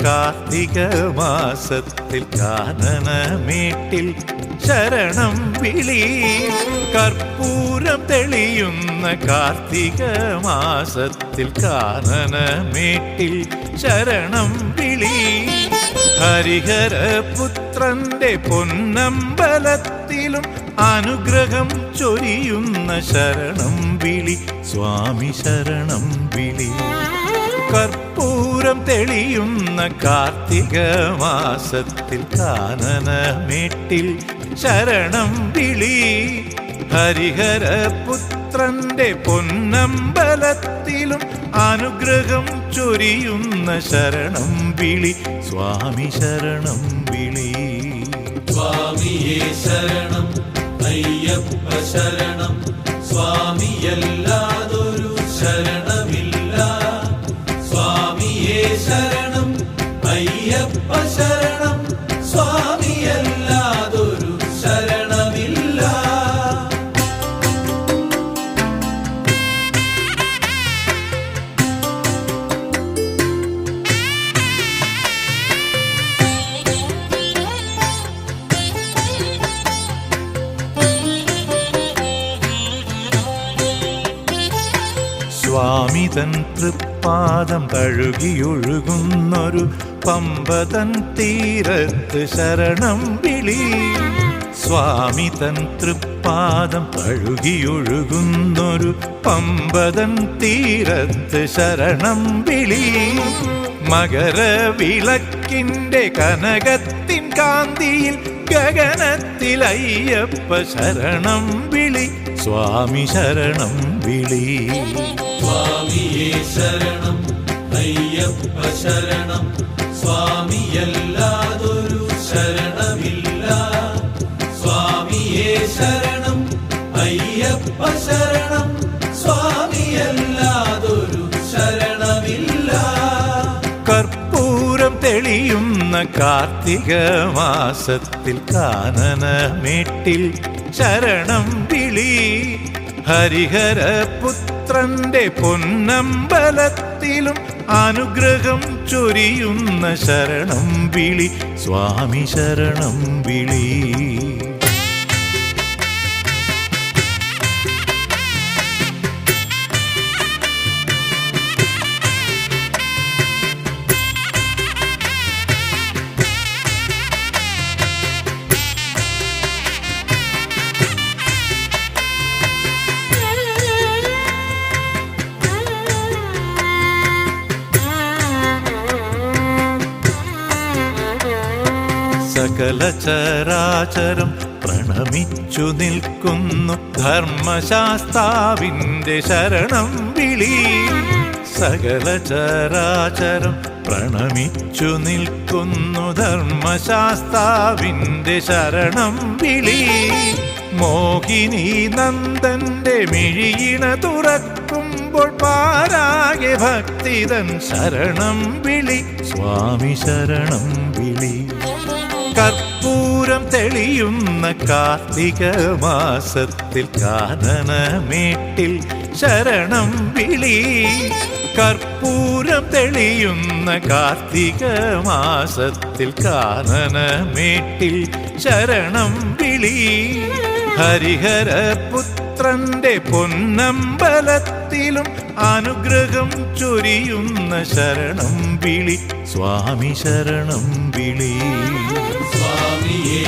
കാർത്തിക മാസത്തിൽ കാനനമേട്ടിൽ ശരണം വിളി. കർപ്പൂരം തെളിയുന്ന കാർത്തിക മാസത്തിൽ കാനനമേട്ടിൽ ശരണം വിളി. ഹരിഹരപുത്രന്റെ പൊന്നമ്പലത്തിലും അനുഗ്രഹം ചൊരിയുന്ന ശരണം വിളി. സ്വാമി ശരണം വിളി. കർപ്പൂരം തെളിയുന്ന കാർത്തിക മാസത്തിൽ കാനനമേട്ടിൽ ശരണം വിളി. ഹരിഹരപുത്രന്റെ പൊന്നമ്പലത്തിലും അനുഗ്രഹം ചൊരിയുന്ന ശരണം വിളി. സ്വാമി ശരണം വിളി. സ്വാമിയേ ശരണം അയ്യപ്പ ശരണം. സ്വാമിയല്ലാതൊരു ശരണമില്ല. സ്വാമിയേ ശരണം അയ്യപ്പ ശരണം. സ്വാമിയല്ലാതൊരു ശരണമില്ല. സ്വാമിതൻ തൃപ്പാദം കഴുകിയൊഴുകുന്നൊരു പമ്പതൻ തീരത്ത് ശരണം വിളി. സ്വാമിതൻ തൃപ്പാദം കഴുകിയൊഴുകുന്നൊരു പമ്പതൻ തീരത്ത് ശരണം വിളി. മകരവിളക്കിന്റെ കനകത്തിൻ കാന്തിയിൽ ഗഗനത്തിൽ അയ്യപ്പ ശരണം വിളി. സ്വാമി ശരണം വിളി. സ്വാമിയേ ശരണം അയ്യപ്പ ശരണം. സ്വാമിയല്ലാതൊരു ശരണമില്ല. സ്വാമിയേ ശരണം അയ്യപ്പ ശരണം. സ്വാമിയല്ലാതൊരു ശരണമില്ല. കർപ്പൂരം തെളിയുന്ന കാർത്തിക മാസത്തിൽ കാനനമേട്ടിൽ ശരണം വിളി. ഹരിഹരപുത്രന്റെ പൊന്നമ്പലത്തിലും അനുഗ്രഹം ചൊരിയുന്ന ശരണം വിളി. സ്വാമി ശരണം വിളി. സകല ചരാചരം പ്രണമിച്ചു നിൽക്കുന്നു ധർമ്മശാസ്താവിന്റെ ശരണം വിളി. സകല ചരാചരം പ്രണമിച്ചു നിൽക്കുന്നു ധർമ്മശാസ്താവിന്റെ ശരണം വിളി. മോഹിനി നന്ദന്റെ മിഴിയിണ തുറക്കുമ്പോൾ പാരാകെ ഭക്തിതൻ ശരണം വിളി. സ്വാമി ശരണം വിളി. കർപ്പൂരം തെളിയുന്ന കാർത്തിക മാസത്തിൽ കാനനമേട്ടിൽ ശരണം വിളി. കർപ്പൂരം തെളിയുന്ന കാർത്തിക മാസത്തിൽ കാനനമേട്ടിൽ ശരണം വിളി. ഹരിഹരപുത്രന്റെ പൊന്നമ്പലത്തിലും അനുഗ്രഹം ചൊരിയുന്ന ശരണം വിളി. സ്വാമി ശരണം വിളി. സ്വാമിയേ